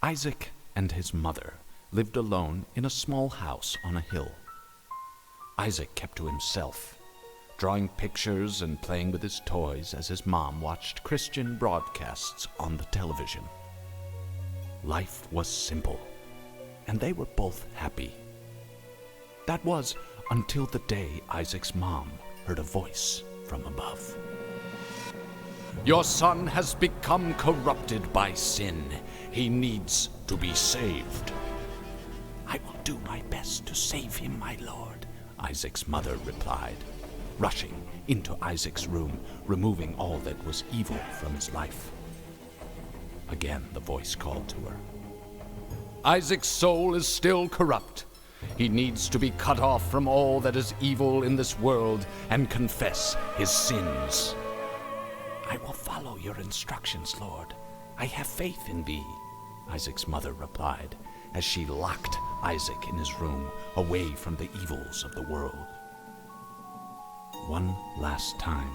Isaac and his mother lived alone in a small house on a hill. Isaac kept to himself, drawing pictures and playing with his toys as his mom watched Christian broadcasts on the television. Life was simple, and they were both happy. That was until the day Isaac's mom heard a voice from above. "Your son has become corrupted by sin. He needs to be saved." "I will do my best to save him, my lord," Isaac's mother replied, rushing into Isaac's room, removing all that was evil from his life. Again the voice called to her. "Isaac's soul is still corrupt. He needs to be cut off from all that is evil in this world and confess his sins." "I will follow your instructions, Lord. I have faith in thee," Isaac's mother replied, as she locked Isaac in his room, away from the evils of the world. One last time,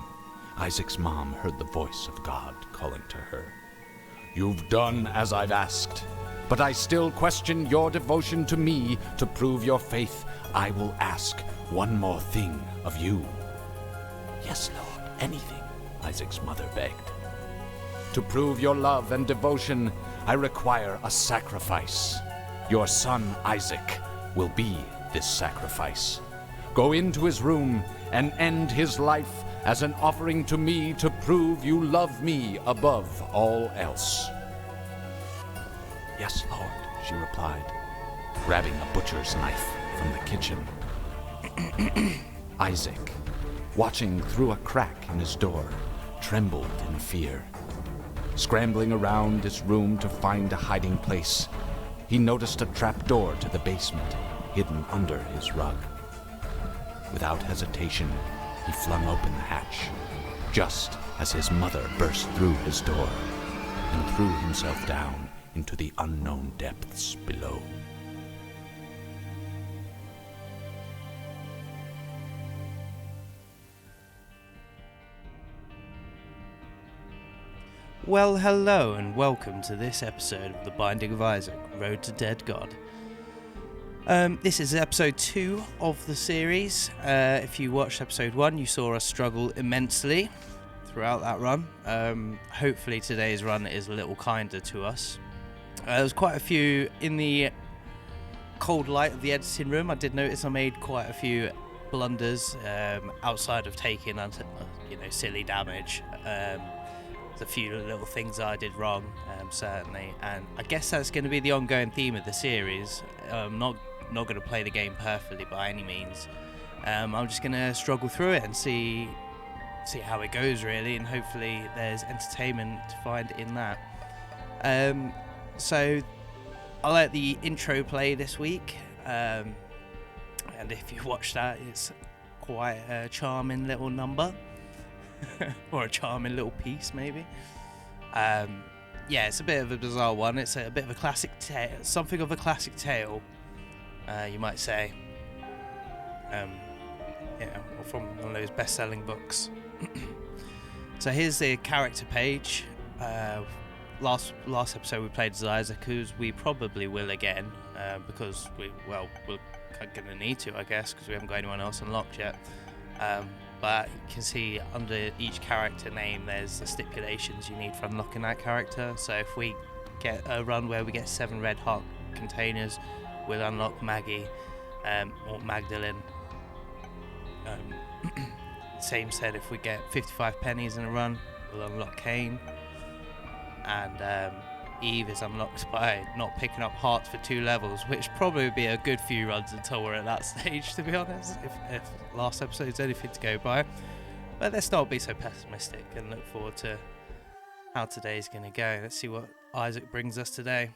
Isaac's mom heard the voice of God calling to her. "You've done as I've asked, but I still question your devotion to me. To prove your faith, I will ask one more thing of you." "Yes, Lord, anything," Isaac's mother begged. "To prove your love and devotion, I require a sacrifice. Your son Isaac will be this sacrifice. Go into his room and end his life as an offering to me to prove you love me above all else." "Yes, Lord," she replied, grabbing a butcher's knife from the kitchen. Isaac, watching through a crack in his door, trembled in fear. Scrambling around his room to find a hiding place, he noticed a trapdoor to the basement hidden under his rug. Without hesitation, he flung open the hatch, just as his mother burst through his door and threw himself down into the unknown depths below. Well, hello and welcome to this episode of The Binding of Isaac, Road to Dead God. This is episode 2 of the series. If you watched episode 1, you saw us struggle immensely throughout that run. Hopefully today's run is a little kinder to us. There was quite a few in the cold light of the editing room. I did notice I made quite a few blunders outside of taking silly damage. There's a few little things I did wrong, certainly, and I guess that's going to be the ongoing theme of the series. Not going to play the game perfectly by any means. I'm just going to struggle through it and see how it goes, really, and hopefully there's entertainment to find in that. So I'll let the intro play this week, and if you watch that, it's quite a charming little number. Or a charming little piece, maybe. It's a bit of a bizarre one. It's a bit of a classic tale, something of a classic tale, you might say. Or from one of those best-selling books. So here's the character page. Last episode we played as Isaac, whose we probably will again, because we're gonna need to, I guess, because we haven't got anyone else unlocked yet. But you can see under each character name there's the stipulations you need for unlocking that character. So if we get a run where we get 7 red heart containers, we'll unlock Maggie or Magdalene. Same said, if we get 55 pennies in a run, we'll unlock Cain. And Eve is unlocked by not picking up hearts for 2 levels, which probably would be a good few runs until we're at that stage, to be honest, if last episode's anything to go by. But let's not be so pessimistic and look forward to how today's going to go. Let's see what Isaac brings us today.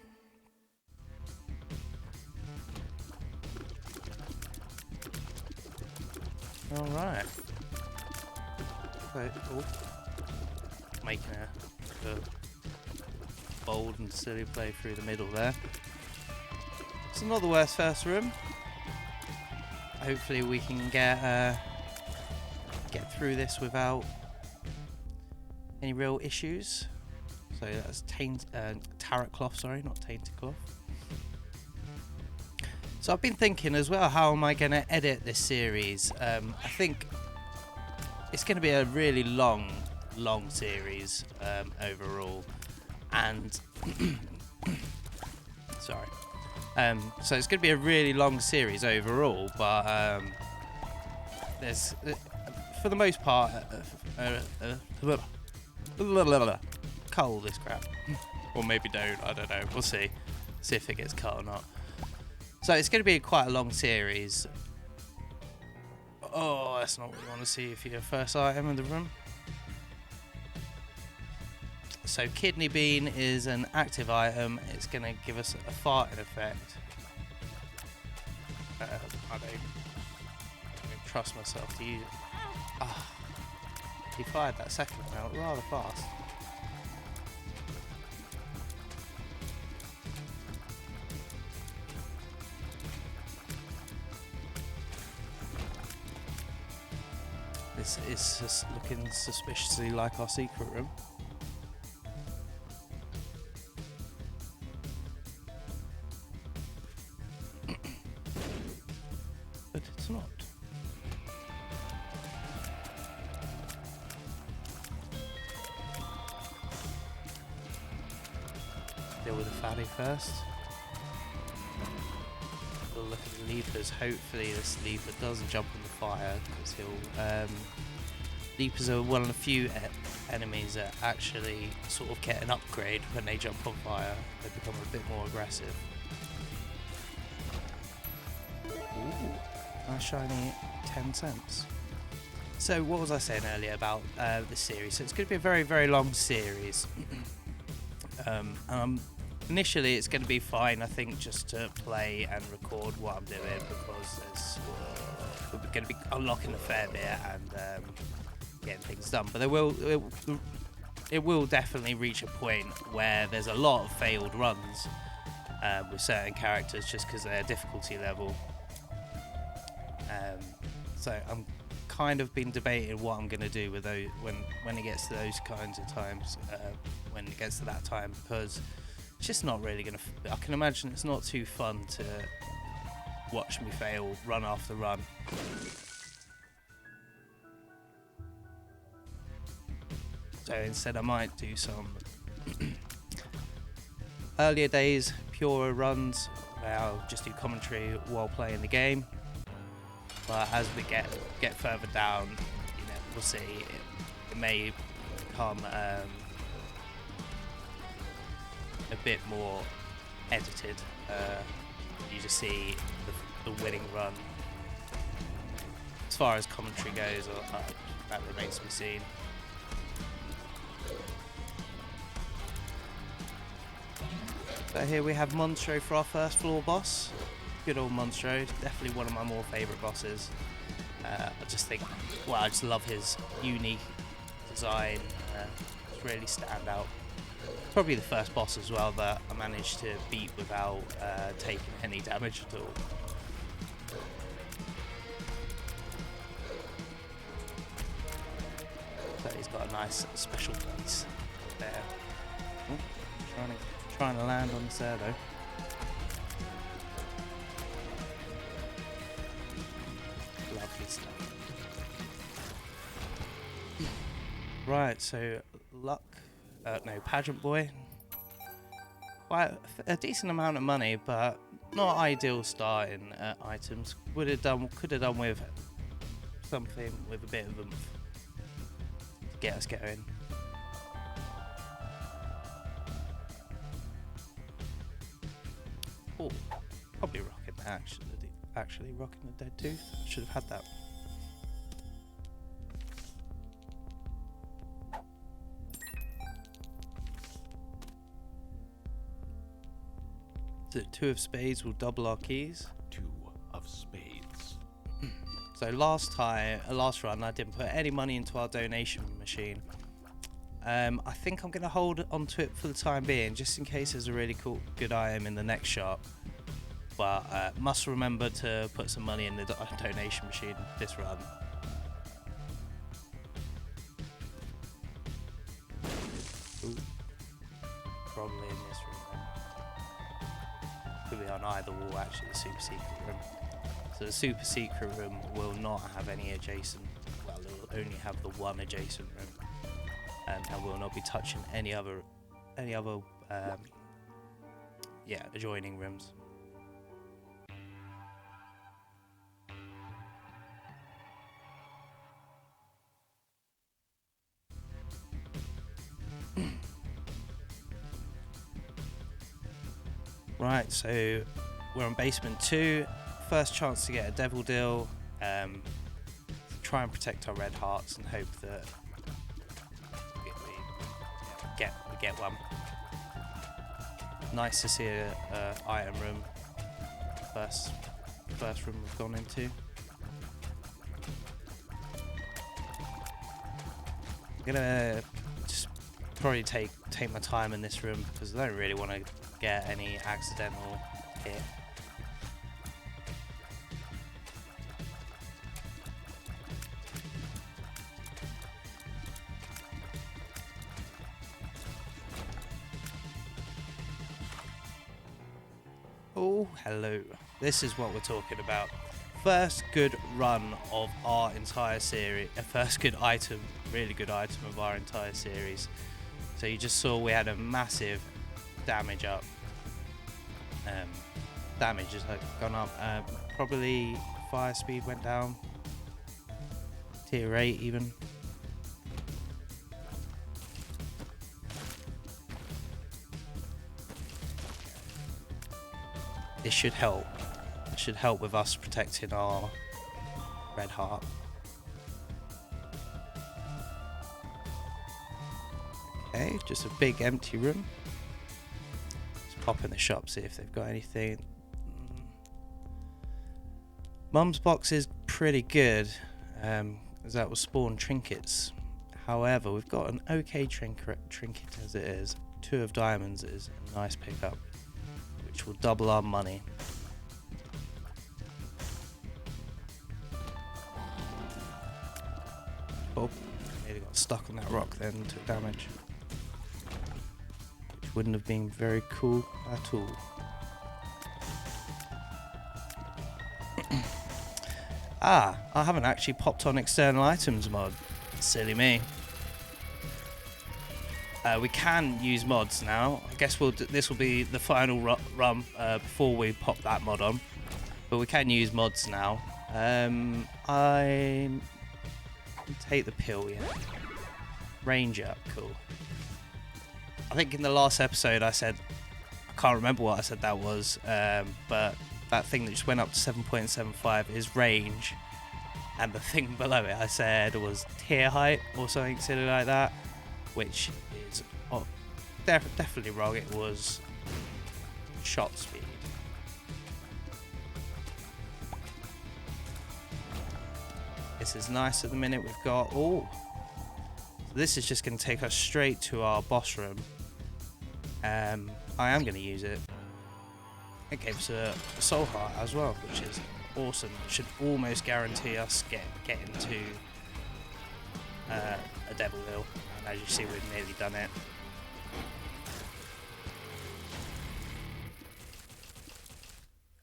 Alright. Making a bold and silly play through the middle there. It's not the worst first room. Hopefully we can get through this without any real issues. So that's carrot cloth, sorry, not tainted cloth. So I've been thinking as well, how am I going to edit this series? I think it's going to be a really long series overall, and sorry. So it's going to be a really long series overall, but there's, for the most part, cut all this crap, or maybe don't. I don't know. We'll see if it gets cut or not. So it's going to be quite a long series. Oh, that's not what you want to see if you're first item in the room. So kidney bean is an active item. It's going to give us a farting effect. I don't trust myself to use it. Ah, he fired that second round rather fast. This is just looking suspiciously like our secret room. But it's not. Deal with the fatty first. We'll look at the leapers. Hopefully this leaper doesn't jump on the fire, because he'll... leapers are one of the few enemies that actually sort of get an upgrade when they jump on fire. They become a bit more aggressive. Ooh, nice shiny 10 cents. So what was I saying earlier about this series? So it's going to be a very, very long series. Initially it's going to be fine, I think, just to play and record what I'm doing, because we're going to be unlocking a fair bit and getting things done. But it will definitely reach a point where there's a lot of failed runs with certain characters, just because of their difficulty level. So I'm kind of been debating what I'm going to do with those when it gets to those kinds of times, when it gets to that time, because it's just not really going to... I can imagine it's not too fun to watch me fail run after run. So instead I might do some earlier days, purer runs, where I'll just do commentary while playing the game. But as we get further down, we'll see. It may become a bit more edited. You just see the winning run. As far as commentary goes, that remains to be seen. So here we have Monstro for our first floor boss. Good old Monstro, definitely one of my more favourite bosses. I just think, well, I just love his unique design. It's really stand out. Probably the first boss as well that I managed to beat without taking any damage at all. So he's got a nice special place there. Ooh, trying to land on the there though. Lovely stuff. Right, so Pageant Boy. Quite a decent amount of money, but not ideal starting items. Could have done with something with a bit of oomph to get us going. Oh, probably rocking that actually rocking the dead tooth. Should have had that. The 2 of spades will double our keys. 2 of spades. So last run, I didn't put any money into our donation machine. I think I'm going to hold on to it for the time being, just in case there's a really good item in the next shop. But must remember to put some money in the donation machine this run. Ooh. Probably in this room. could be on either wall, actually, the super secret room. So the super secret room will not have any adjacent, well, it will only have the one adjacent room, and will not be touching any other adjoining rooms. Right, so we're on basement 2. First chance to get a devil deal. Try and protect our red hearts and hope that we get one. Nice to see a item room. First room we've gone into. I'm gonna just probably take my time in this room because I don't really want to get any accidental hit. Oh, hello. This is what we're talking about. First good run of our entire series. First good item, really good item of our entire series. So you just saw we had a massive damage up. Damage has gone up. Probably fire speed went down. Tier 8 even. This should help. It should help with us protecting our red heart. Okay, just a big empty room. Let's pop in the shop, see if they've got anything. Mum's box is pretty good, as that will spawn trinkets. However, we've got an okay trinket as it is. 2 of diamonds is a nice pickup, which will double our money. Oh, nearly got stuck on that rock then, took damage. Which wouldn't have been very cool at all. I haven't actually popped on external items mod. Silly me. We can use mods now. I guess this will be the final run before we pop that mod on. But we can use mods now. I take the pill, yeah. Range up, cool. I think in the last episode I said, I can't remember what I said that was, but that thing that just went up to 7.75 is range, and the thing below it I said was tier height or something silly like that, which is definitely wrong. It was shot speed. This is nice at the minute. We've got so this is just going to take us straight to our boss room. I am going to use it. It gave us a soul heart as well, which is awesome. It should almost guarantee us getting to a devil hill. And as you see, we've nearly done it.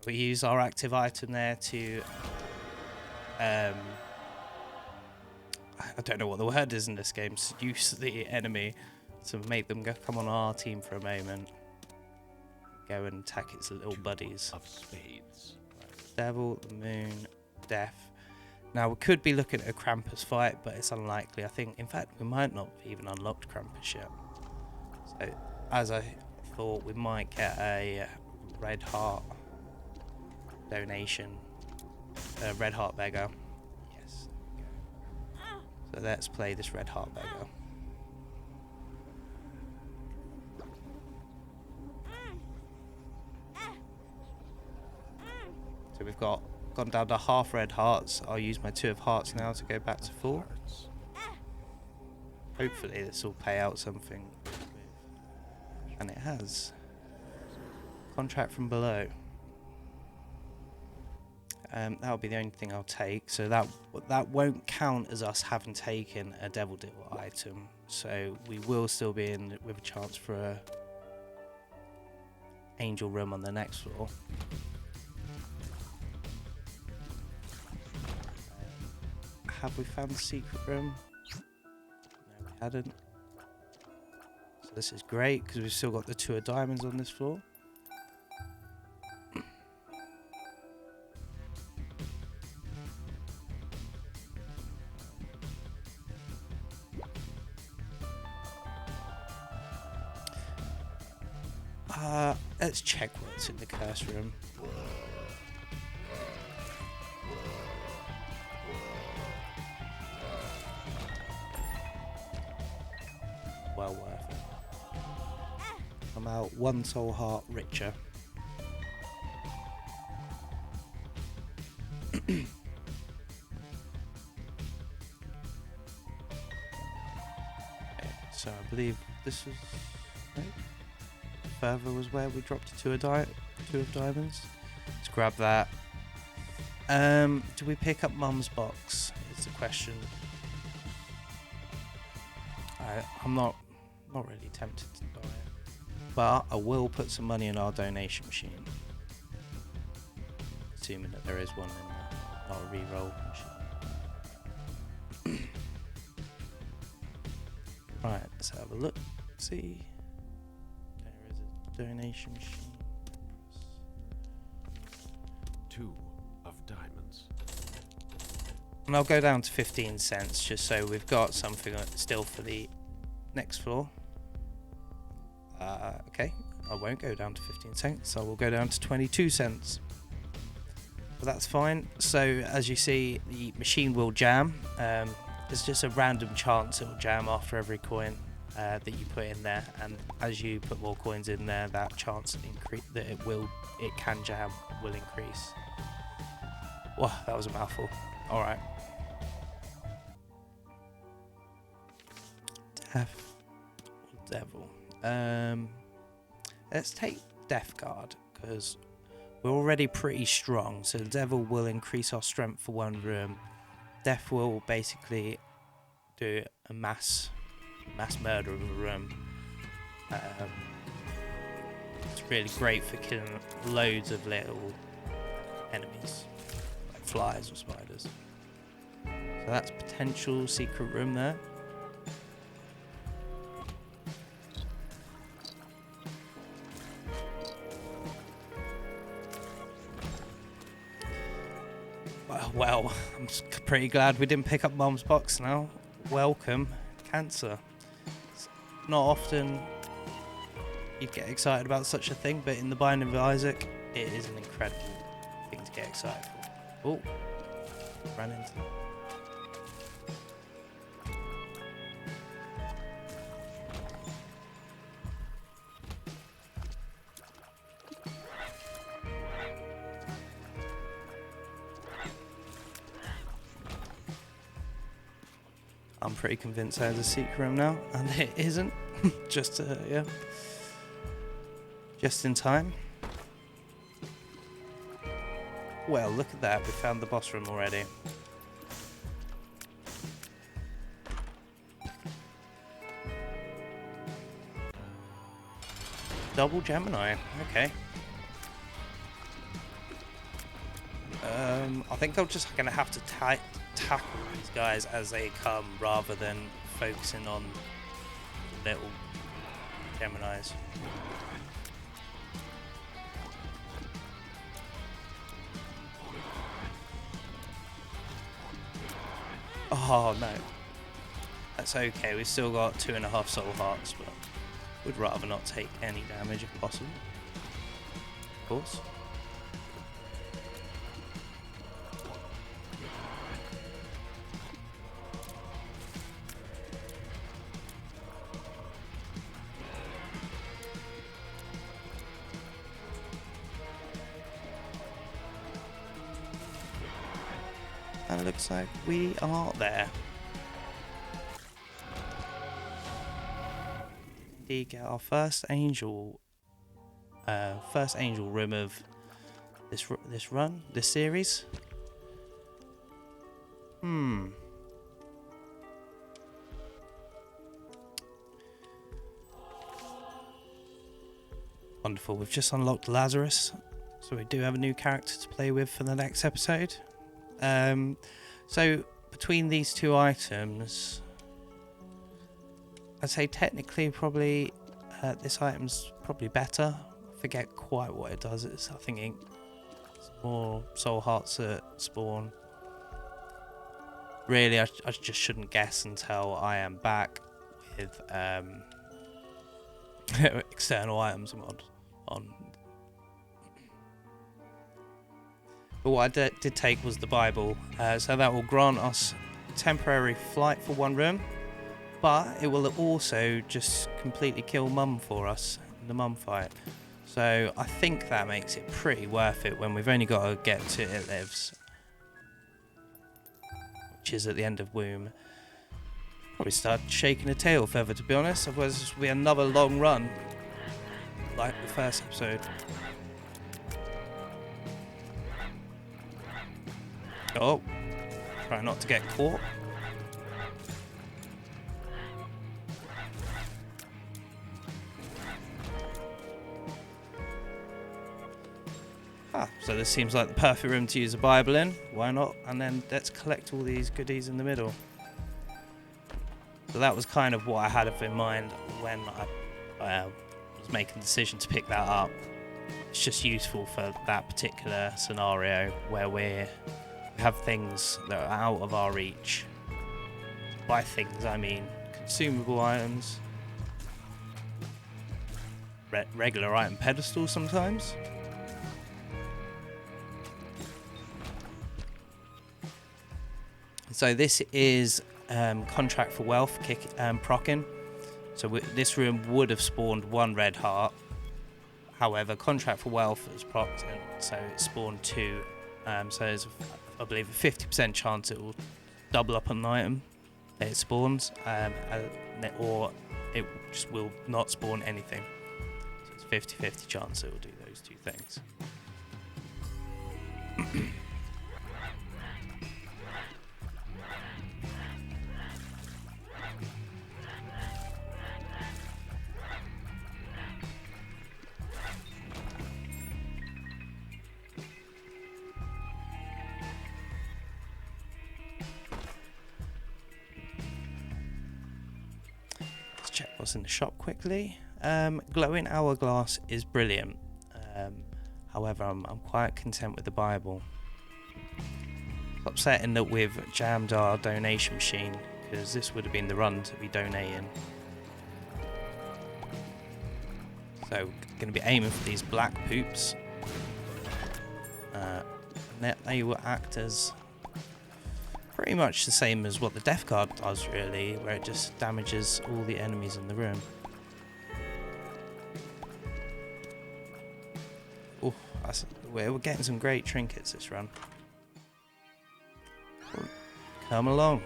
We use our active item there to I don't know what the word is in this game. Seduce the enemy to make them come on our team for a moment. Go and attack its little buddies. Of spades. Devil, the moon, death. Now we could be looking at a Krampus fight, but it's unlikely. I think, in fact, we might not have even unlocked Krampus yet. So, as I thought, we might get a red heart donation. A red heart beggar. Yes. So let's play this red heart beggar. So we've gone down to half red hearts. I'll use my 2 of hearts now to go back to full. Hopefully this will pay out something. And it has. Contract from below. That'll be the only thing I'll take. So that won't count as us having taken a devil deal item. So we will still be in with a chance for angel room on the next floor. Have we found the secret room? No, we hadn't. So this is great because we've still got the 2 of diamonds on this floor. Let's check what's in the curse room. Well worth it. I'm out 1 soul heart richer. Okay, so I believe this is right. Further was where we dropped 2 of diamonds. Let's grab that. Do we pick up Mum's box? Is the question. I'm not really tempted to buy it, but I will put some money in our donation machine, assuming that there is one in there, not a re-roll machine. Right, let's have a look. See. Donation machine. 2 of diamonds. And I'll go down to 15 cents just so we've got something still for the next floor. Okay, I won't go down to 15 cents. I will go down to 22 cents. But that's fine. So as you see, the machine will jam. There's just a random chance it will jam after every coin that you put in there, and as you put more coins in there, that chance that it can jam will increase. Wow, that was a mouthful. All right. Death or devil. Let's take Death Guard because we're already pretty strong. So the devil will increase our strength for 1 room. Death will basically do a mass murder of a room. It's really great for killing loads of little enemies, like flies or spiders. So that's potential secret room there. Well, I'm pretty glad we didn't pick up Mom's box now. Welcome, cancer. It's not often you'd get excited about such a thing, but in the Binding of Isaac, it is an incredible thing to get excited for. Oh, ran into that. I'm pretty convinced there's a secret room now, and it isn't. Just in time. Well, look at that. We found the boss room already. Double Gemini. Okay. I think I'm just going to have to tackle these guys as they come rather than focusing on little Geminis. Oh no. That's okay, we've still got 2.5 soul hearts, but we'd rather not take any damage if possible. Of course. And it looks like we are there. Indeed, get our first angel room of this series. Wonderful. We've just unlocked Lazarus, so we do have a new character to play with for the next episode. So between these two items, I'd say technically probably this item's probably better. I forget quite what it does. I think it's more soul hearts that spawn. Really, I just shouldn't guess until I am back with external items mod on. But what I did take was the Bible, so that will grant us temporary flight for one room, but it will also just completely kill Mum for us in the Mum fight. So I think that makes it pretty worth it when we've only got to get to It Lives, which is at the end of Womb. Probably start shaking a tail feather, to be honest, otherwise this will be another long run like the first episode. Oh, try not to get caught. So this seems like the perfect room to use a Bible in. Why not? And then let's collect all these goodies in the middle. So that was kind of what I had in mind when I was making the decision to pick that up. It's just useful for that particular scenario where we have things that are out of our reach. By things, I mean consumable items, regular item pedestals sometimes. So this is Contract for Wealth procking. So this room would have spawned one red heart. However, Contract for Wealth is procced, and so it spawned two. So there's, I believe, a 50% chance it will double up on an item that it spawns, or it just will not spawn anything. So it's 50-50 chance it will do those two things. Check what's in the shop quickly. Glowing hourglass is brilliant. However, I'm quite content with the Bible. It's upsetting that we've jammed our donation machine, because this would have been the run to be donating. So, going to be aiming for these black poops. They will act as pretty much the same as what the death card does, really, where it just damages all the enemies in the room. Oh, we're getting some great trinkets this run. Come along.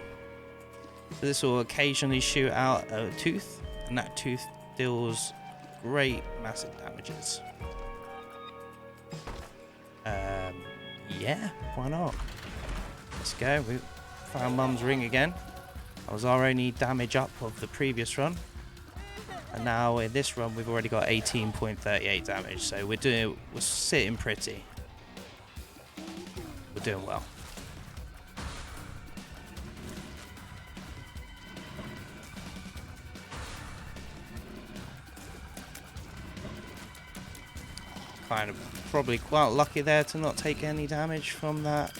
So this will occasionally shoot out a tooth, and that tooth deals great massive damages. Yeah, why not? Let's go. We found Mum's ring again. That was our only damage up of the previous run, and now in this run we've already got 18.38 damage. So we're sitting pretty. We're doing well. Kind of probably quite lucky there to not take any damage from that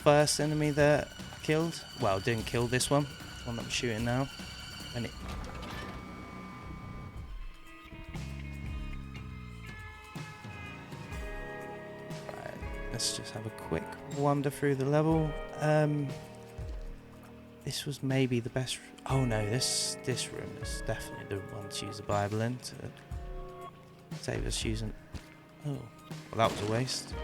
first enemy that I killed. Well, didn't kill this one that I'm shooting now. And it right, let's just have a quick wander through the level. This was maybe the best. Oh no, this room is definitely the one to use the Bible in to save us using. Oh, well, that was a waste.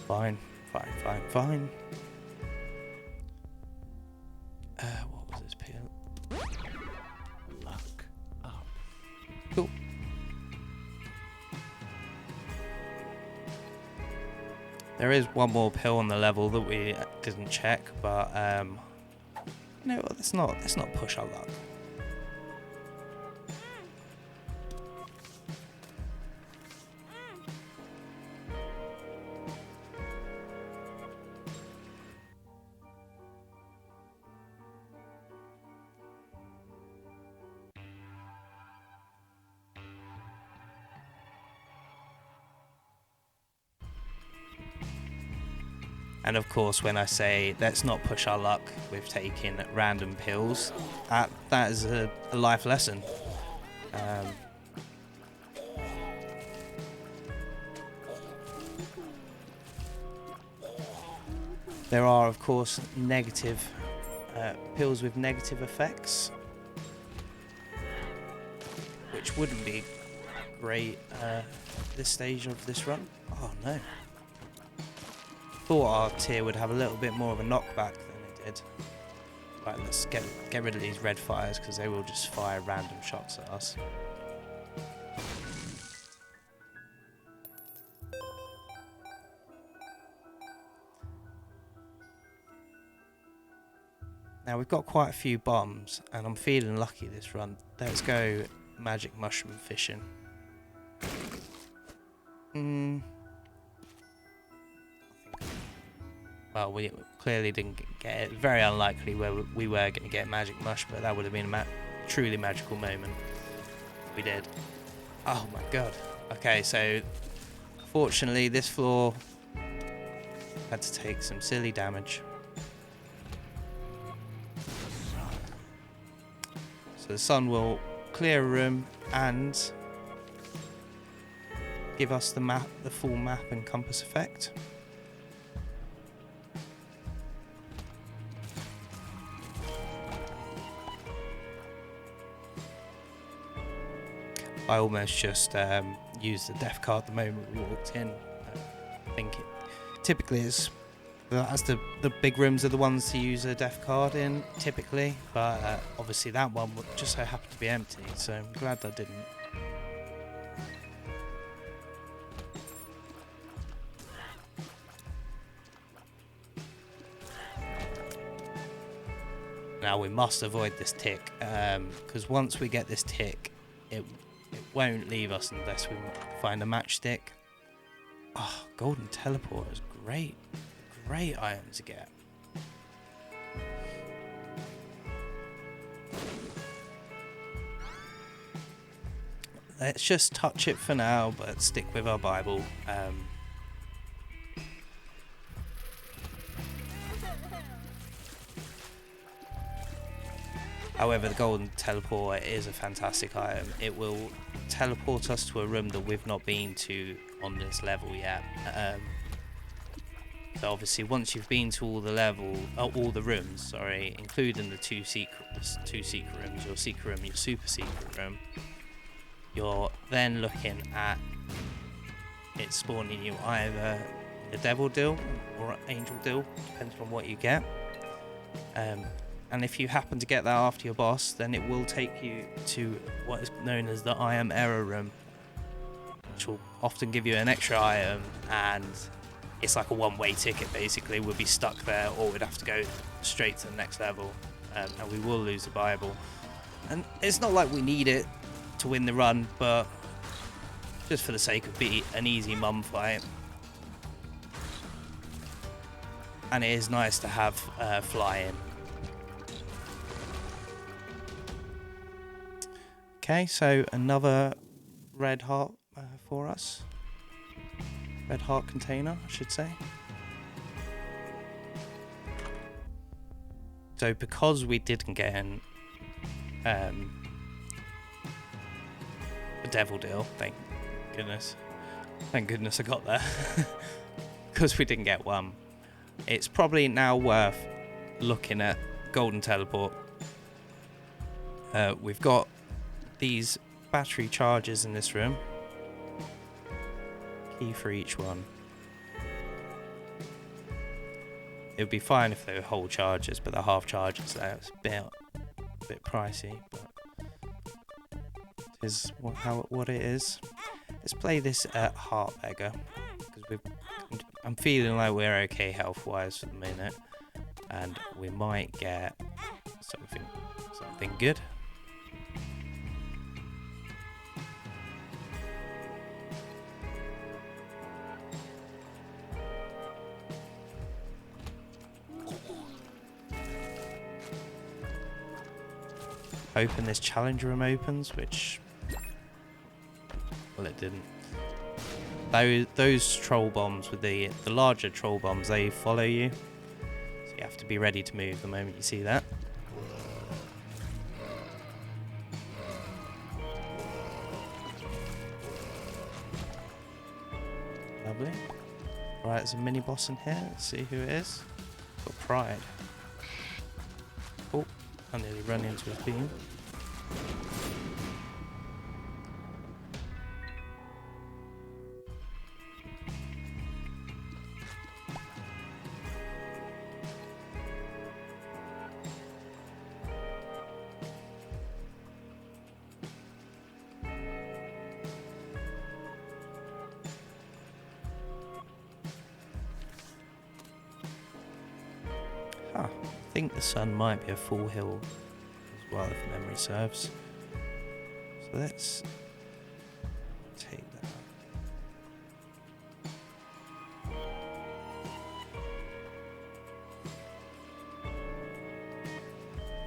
Fine. What was this pill? Luck up. Cool. There is one more pill on the level that we didn't check, but no, let's not push our luck. And of course, when I say let's not push our luck with taking random pills, that is a life lesson. There are, of course, negative pills with negative effects, which wouldn't be great at this stage of this run. Oh no. Thought our tier would have a little bit more of a knockback than it did. Right, let's get rid of these red fires because they will just fire random shots at us. Now we've got quite a few bombs and I'm feeling lucky this run. Let's go magic mushroom fishing. Well, we clearly didn't get it. Very unlikely where we were going to get magic mush, but that would have been a truly magical moment. We did. Oh my god. Okay, so fortunately this floor had to take some silly damage. So the sun will clear a room and give us the map, the full map and compass effect. I almost just used the death card the moment we walked in. I think typically it's as the big rooms are the ones to use a death card in typically, but obviously that one just so happened to be empty, so I'm glad I didn't. Now we must avoid this tick, because once we get this tick, it won't leave us unless we find a matchstick. Oh, golden teleport is great. Great item to get. Let's just touch it for now, but stick with our Bible. However, the golden teleport is a fantastic item. It will teleport us to a room that we've not been to on this level yet. So obviously, once you've been to all the rooms, including the two secret rooms, your secret room, your super secret room, you're then looking at it spawning you either the devil deal or angel deal, depending on what you get. And if you happen to get that after your boss, then it will take you to what is known as the I am error room, which will often give you an extra item, and it's like a one-way ticket basically. We'll be stuck there, or we'd have to go straight to the next level, and we will lose the Bible. And it's not like we need it to win the run, but just for the sake of being an easy mum fight. And it is nice to have flying. Okay, so another red heart for us. Red heart container, I should say. So because we didn't get a devil deal, thank goodness I got there. Because we didn't get one, it's probably now worth looking at golden teleport. We've got these battery chargers in this room. Key for each one. It would be fine if they were whole chargers, but they're half chargers, so it's a bit pricey, but it is what it is. Let's play this heart beggar, because I'm feeling like we're okay health wise for the minute, and we might get something good. Hoping this challenge room opens, which, well, it didn't. those troll bombs with the larger troll bombs, they follow you. So you have to be ready to move the moment you see that. Lovely. Right, there's a mini boss in here. Let's see who it is. Got Pride. Oh, I nearly ran into his beam. I think the sun might be a full hill as well, if memory serves. So let's take that up.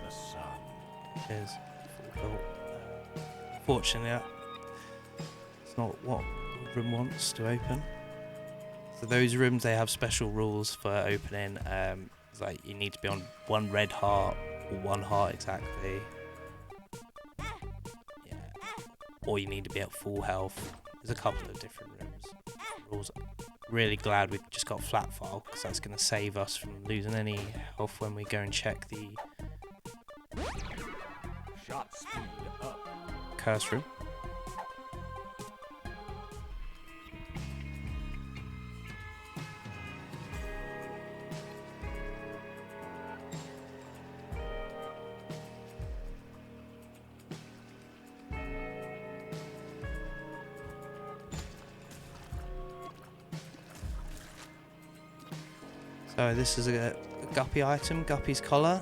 The sun. It is full hill. Fortunately, it's not what the room wants to open. So those rooms, they have special rules for opening. It's like you need to be on 1 red heart or 1 heart exactly. Yeah. Or you need to be at full health. There's a couple of different rules. Really glad we just got flat file, because that's going to save us from losing any health when we go and check the Shot speed up. curse room. So this is a Guppy item, Guppy's collar.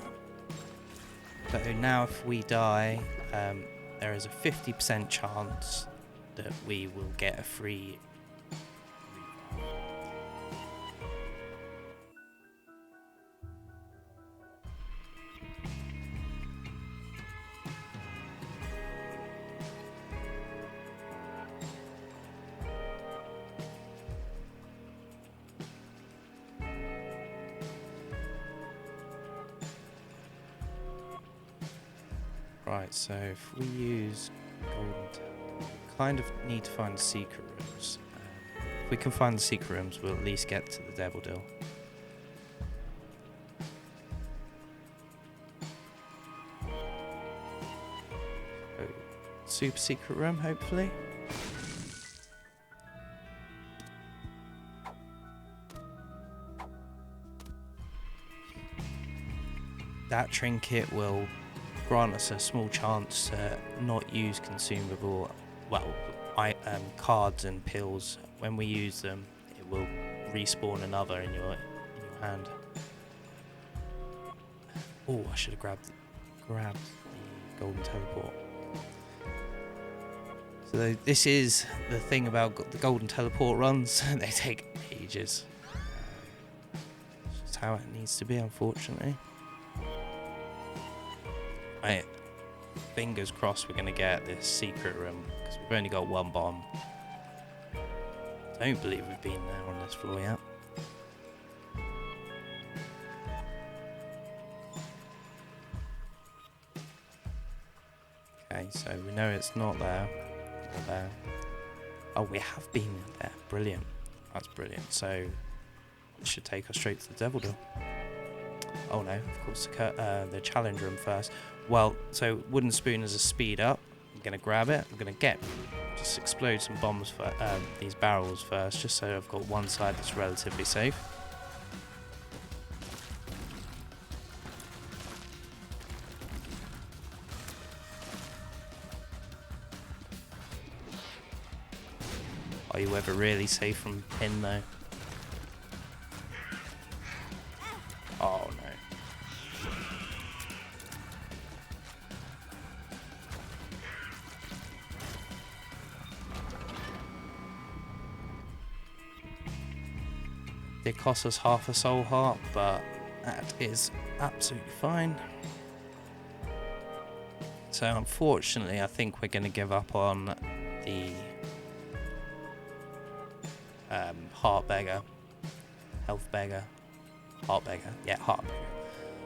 So now if we die, there is a 50% chance that we will get a free Right, so if we use golden we kind of need to find the secret rooms. If we can find the secret rooms, we'll at least get to the Devil Deal. So, super secret room, hopefully. That trinket will grant us a small chance to not use consumable, cards and pills. When we use them, it will respawn another in your hand. Oh, I should have grabbed the golden teleport. So this is the thing about the golden teleport runs. They take ages. It's just how it needs to be, unfortunately. Right, fingers crossed we're going to get this secret room, because we've only got 1 bomb. Don't believe we've been there on this floor yet. Okay, so we know it's not there. Not there. Oh, we have been there. Brilliant. That's brilliant. So it should take us straight to the Devil Deal. Oh no, of course, the challenge room first. Well, so wooden spoon is a speed up. I'm going to grab it. I'm going to just explode some bombs for these barrels first, just so I've got one side that's relatively safe. Are you ever really safe from pin though? Oh no. It costs us half a soul heart, but that is absolutely fine. So unfortunately, I think we're going to give up on the heart beggar, health beggar, heart beggar. Yeah, heart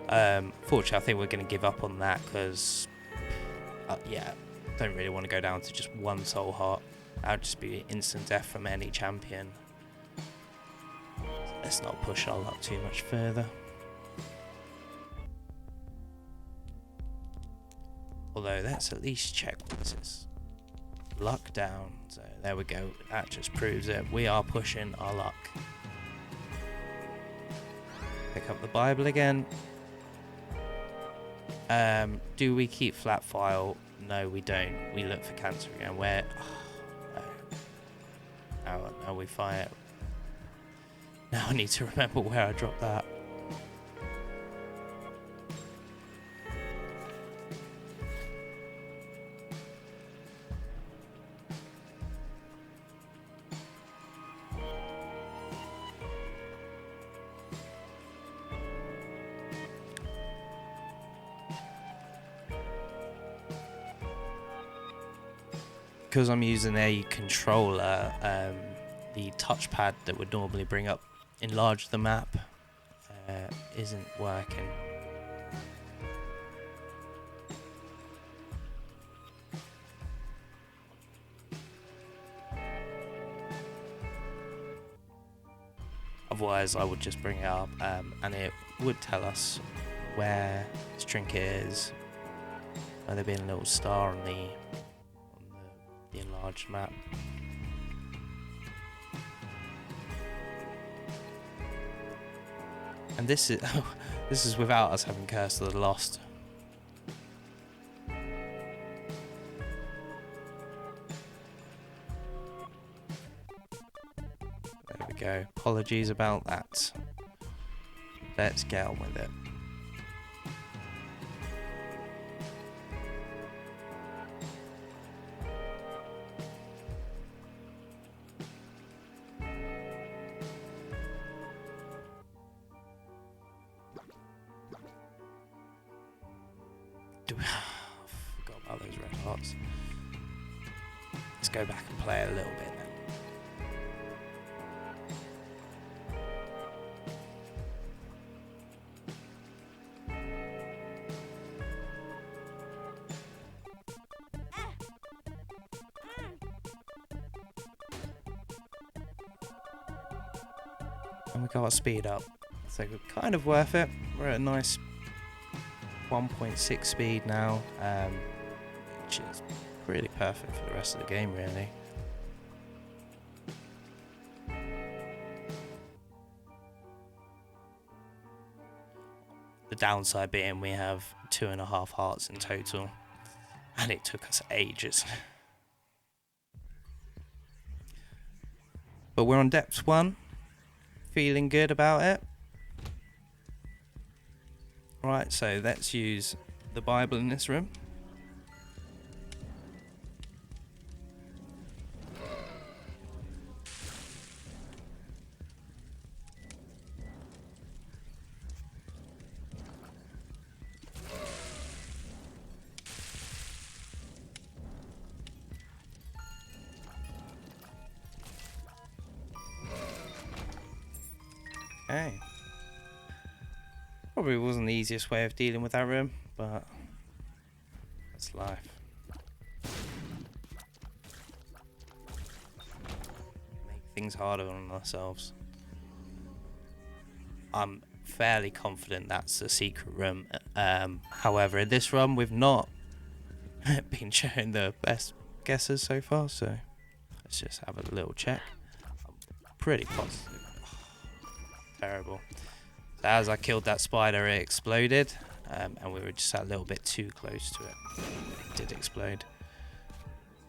beggar. Fortunately, I think we're going to give up on that because, don't really want to go down to just one soul heart. That would just be instant death from any champion. Let's not push our luck too much further. Although, let's at least check what this is. Luck down. So, there we go. That just proves it. We are pushing our luck. Pick up the Bible again. Do we keep flat file? No, we don't. We look for cancer again. Where? Oh, now we fire. Now I need to remember where I dropped that. Because I'm using a controller, the touchpad that would normally bring up enlarge the map isn't working. Otherwise I would just bring it up and it would tell us where this trinket is, where there being a little star on the enlarged map. And this is without us having Curse of the Lost. There we go. Apologies about that. Let's get on with it. Forgot about those red hearts. Let's go back and play a little bit then. And we got our speed up, so kind of worth it. We're at a nice 1.6 speed now, which is pretty perfect for the rest of the game, really. The downside being we have 2.5 hearts in total, and it took us ages. But we're on depth 1, feeling good about it. Right, so let's use the Bible in this room. Okay. Probably wasn't the easiest way of dealing with that room, but that's life. Make things harder on ourselves. I'm fairly confident that's the secret room. However, in this run, we've not been shown the best guesses so far, so let's just have a little check. I'm pretty positive. Terrible. So as I killed that spider, it exploded, and we were just a little bit too close to it. It did explode.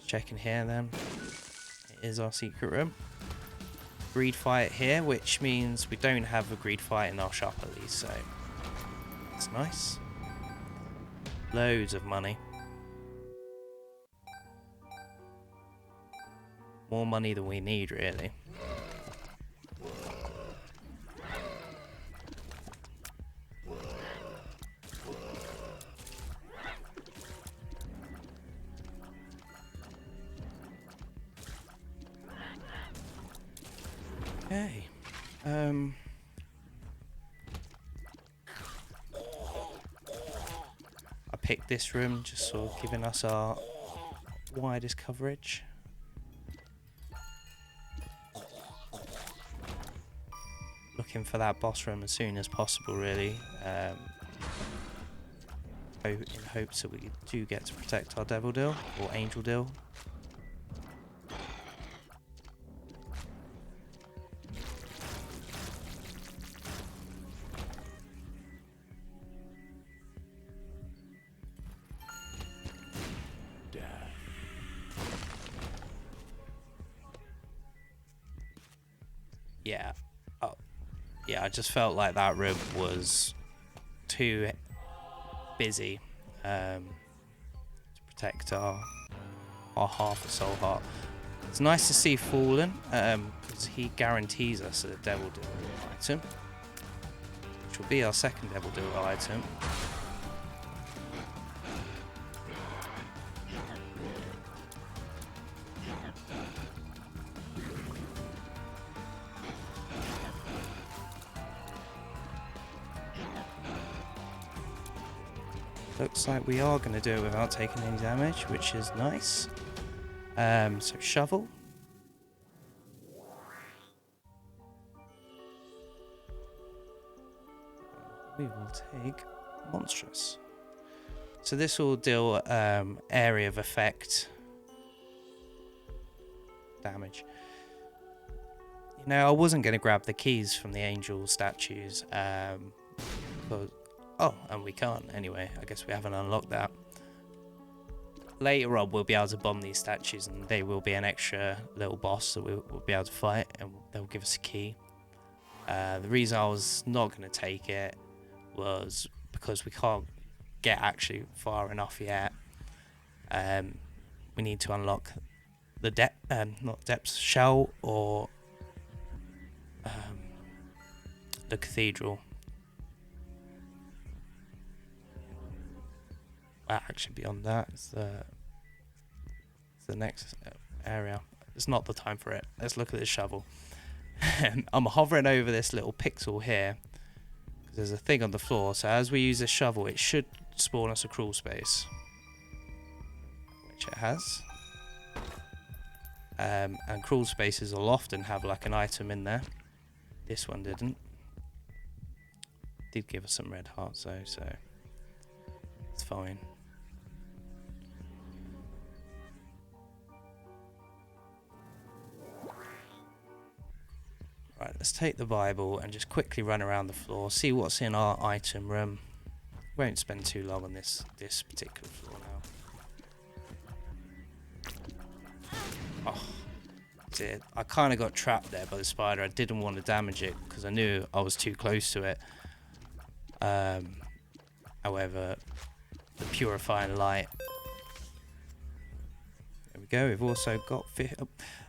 Checking here then. It is our secret room. Greed fight here, which means we don't have a greed fight in our shop at least, so that's nice. Loads of money. More money than we need, really. Okay. I picked this room, just sort of giving us our widest coverage. Looking for that boss room as soon as possible, really. In hopes that we do get to protect our Devil Deal, or Angel Deal. Yeah. Oh, yeah, I just felt like that room was too busy to protect our half of Soul Heart. It's nice to see Fallen, because he guarantees us a Devil Deal item, which will be our second Devil Deal item. Looks like we are going to do it without taking any damage, which is nice. So shovel. We will take monstrous. So this will deal area of effect damage. You know, I wasn't going to grab the keys from the angel statues, but oh, and we can't anyway. I guess we haven't unlocked that. Later on, we'll be able to bomb these statues, and they will be an extra little boss that we'll be able to fight, and they'll give us a key. The reason I was not going to take it was because we can't get actually far enough yet. We need to unlock the not depths shell or the cathedral. Actually, beyond that, it's the next area. It's not the time for it. Let's look at this shovel. I'm hovering over this little pixel here because there's a thing on the floor. So as we use this shovel, it should spawn us a crawl space, which it has. And crawl spaces will often have like an item in there. This one didn't. Did give us some red hearts though, so it's fine. Right, let's take the Bible and just quickly run around the floor, see what's in our item room. Won't spend too long on this particular floor now. Oh, dear. I kind of got trapped there by the spider. I didn't want to damage it because I knew I was too close to it. However, the purifying light. There we go. We've also got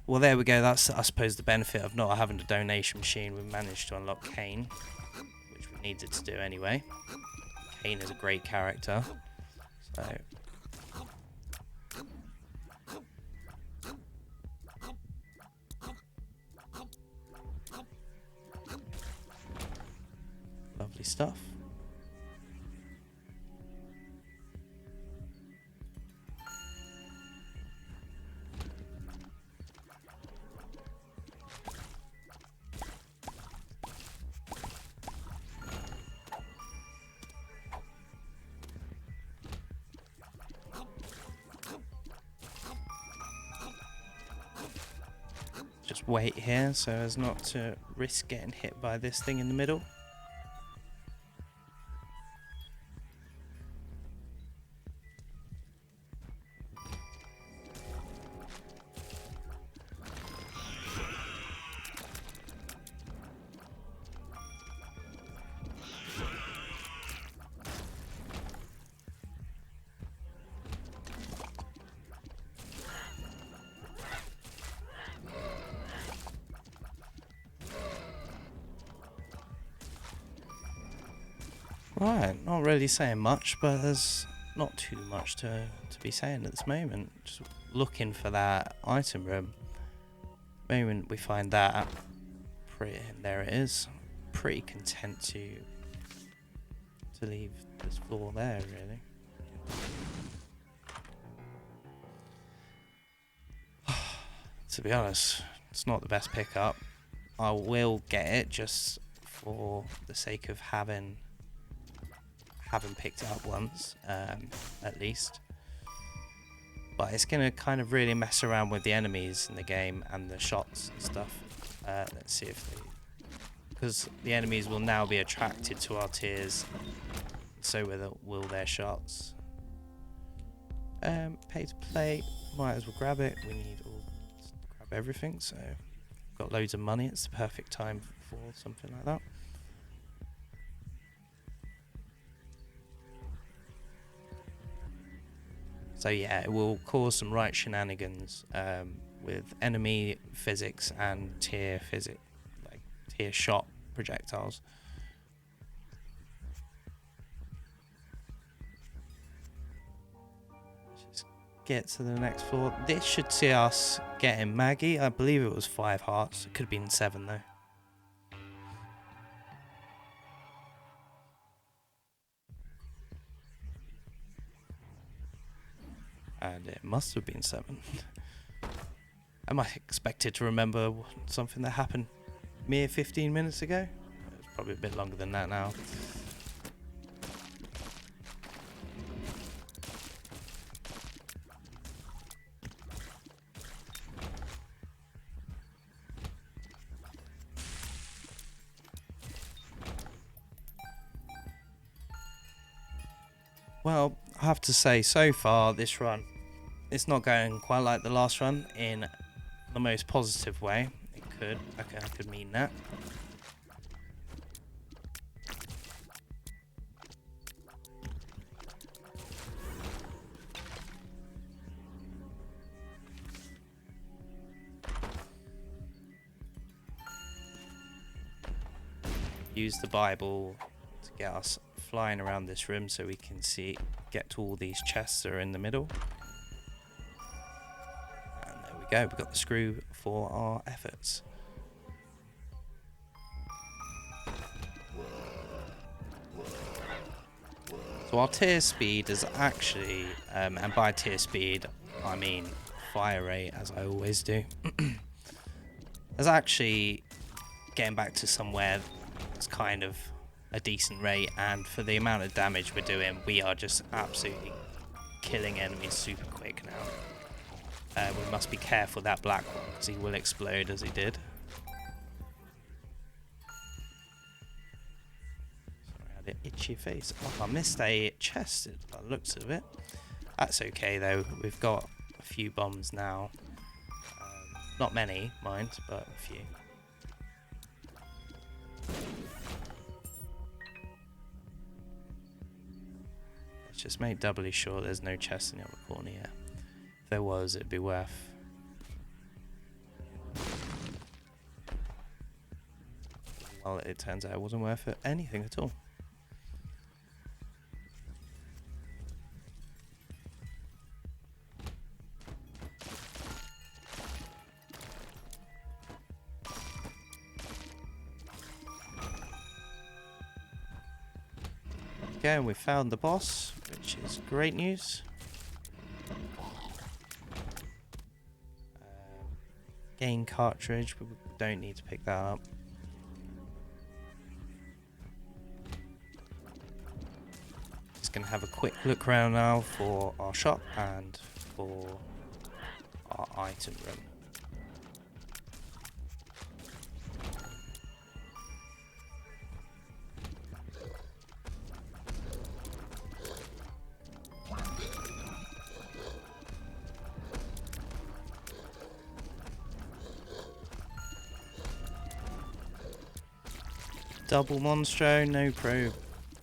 well, there we go. That's, I suppose, the benefit of not having a donation machine. We managed to unlock Cain, which we needed to do anyway. Cain is a great character. So lovely stuff. Just wait here so as not to risk getting hit by this thing in the middle. Right, not really saying much, but there's not too much to be saying at this moment. Just looking for that item room. The moment we find that, There it is. Pretty content to leave this floor there, really. To be honest, it's not the best pickup. I will get it just for the sake of having picked it up once, at least. But it's going to kind of really mess around with the enemies in the game and the shots and stuff. Let's see if they... Because the enemies will now be attracted to our tears. So will their shots. Pay to play. Might as well grab it. We need to grab everything. So we've got loads of money. It's the perfect time for something like that. So yeah, it will cause some right shenanigans with enemy physics and tier physics, like tier shot projectiles. Just get to the next floor. This should see us getting Maggie. I believe it was 5 hearts. It could have been 7 though. And it must have been 7. Am I expected to remember something that happened mere 15 minutes ago? It's probably a bit longer than that now. Well, I have to say, so far, this run, it's not going quite like the last run in the most positive way. It could. Okay, I could mean that. Use the Bible to get us flying around this room so we can get to all these chests that are in the middle. And there we go, we've got the screw for our efforts. So our tier speed is actually, and by tier speed I mean fire rate, as I always do, is actually getting back to somewhere that's kind of a decent rate, and for the amount of damage we're doing, we are just absolutely killing enemies super quick now. We must be careful that black one, because he will explode as he did. Sorry, I had an itchy face. Oh, I missed a chest by the looks of it. That's okay though, we've got a few bombs now. Not many, mind, but a few. Just make doubly sure there's no chest in the other corner here. If there was, it'd be worth. Well, it turns out it wasn't worth it anything at all. Okay, and we found the boss, which is great news. Gain cartridge, but we don't need to pick that up. Just gonna have a quick look around now for our shop and for our item room. Double Monstro,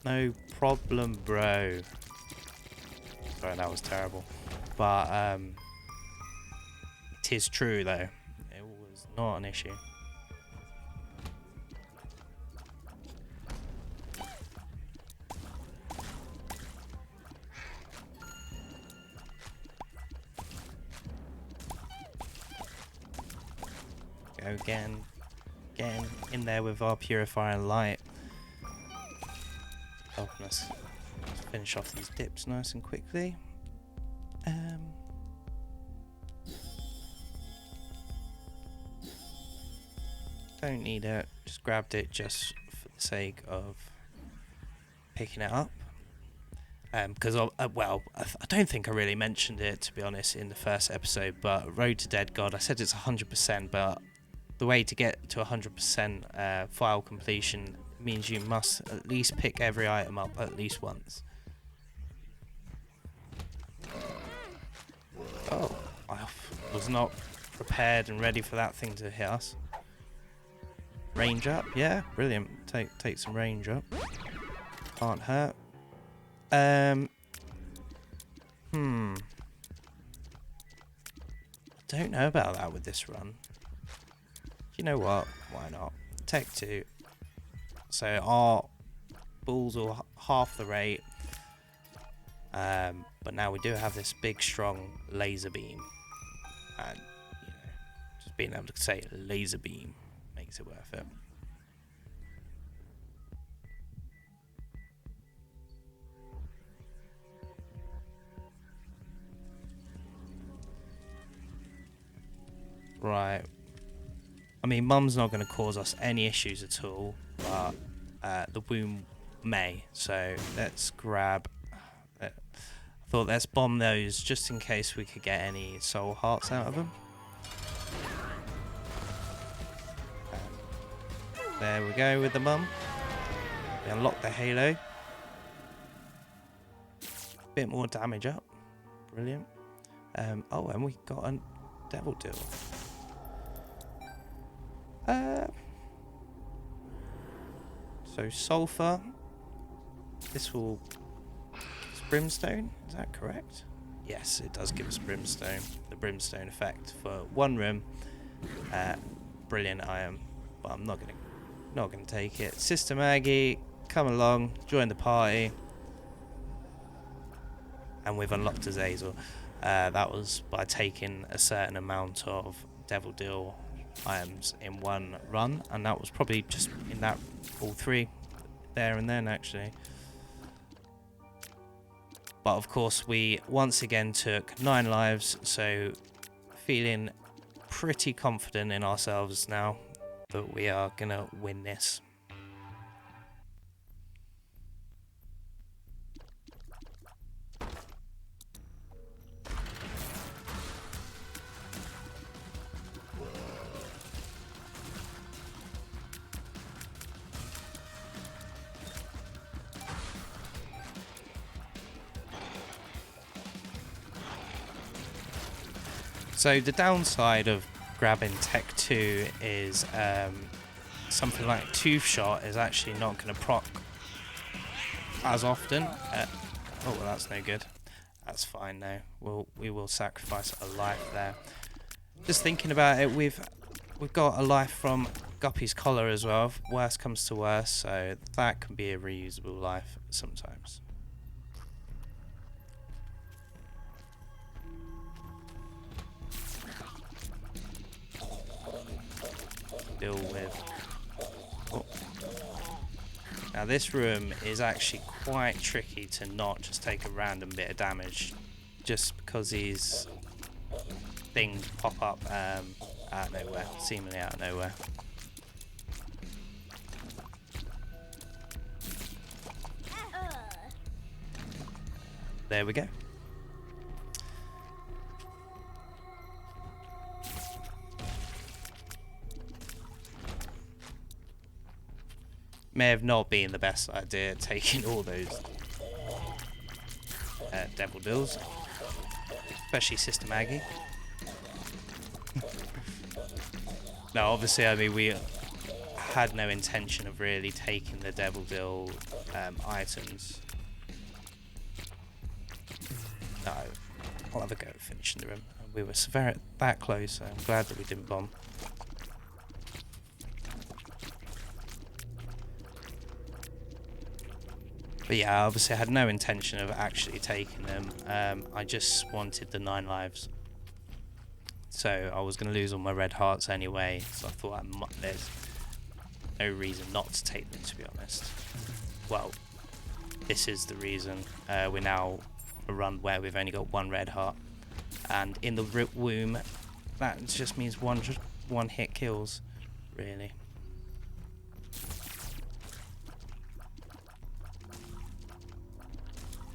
no problem, bro. Sorry, that was terrible. But it is true though. It was not an issue. Go again. getting in there with our purifying light, helping us finish off these dips nice and quickly. Don't need it, just grabbed it just for the sake of picking it up. Because well, I don't think I really mentioned it, to be honest, in the first episode, but Road to Dead God, I said it's 100%, but the way to get to 100% file completion means you must at least pick every item up at least once. Oh, I was not prepared and ready for that thing to hit us. Range up, yeah, brilliant. Take some range up. Can't hurt. I don't know about that with this run. You know what? Why not? Tech 2. So our balls are half the rate. But now we do have this big, strong laser beam. And, you know, just being able to say laser beam makes it worth it. Right. I mean, Mum's not going to cause us any issues at all, but the womb may. So let's grab... I thought let's bomb those just in case we could get any soul hearts out of them. There we go with the Mum. We unlock the halo. Bit more damage up. Brilliant. Oh, and we got a devil deal. So sulfur. This will give us brimstone. Is that correct? Yes, it does give us brimstone. The brimstone effect for one room. Brilliant item, but I'm not gonna take it. Sister Maggie, come along, join the party. And we've unlocked Azazel. That was by taking a certain amount of Devil Deal items in one run, and that was probably just in that all three there and then actually. But of course we once again took 9 lives, so feeling pretty confident in ourselves now that we are gonna win this. So the downside of grabbing Tech 2 is something like Tooth Shot is actually not going to proc as often. Oh, well, that's no good. That's fine now. We will sacrifice a life there. Just thinking about it, we've got a life from Guppy's collar as well. If worst comes to worst, so that can be a reusable life sometimes. Deal with. Oh. Now this room is actually quite tricky to not just take a random bit of damage, just because these things pop up out of nowhere, seemingly out of nowhere. There we go. May have not been the best idea taking all those devil deals, especially Sister Maggie. No, obviously, I mean, we had no intention of really taking the devil deal items. No, I'll have a go at finishing the room. We were that close, so I'm glad that we didn't bomb. But yeah, obviously I had no intention of actually taking them. I just wanted the 9 lives. So I was going to lose all my red hearts anyway. So I thought no reason not to take them, to be honest. Well, this is the reason. We're now on a run where we've only got 1 red heart, and in the womb, that just means one hit kills, really.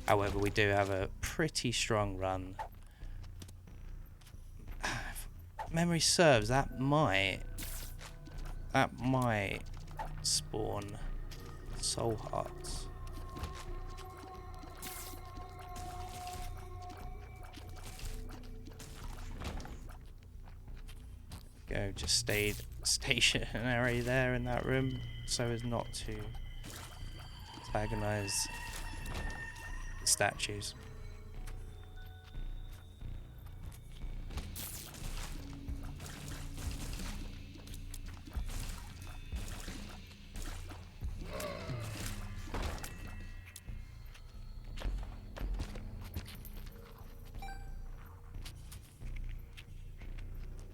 However, we do have a pretty strong run. If memory serves, that might spawn soul hearts. Go, just stayed stationary there in that room so as not to antagonize the statues.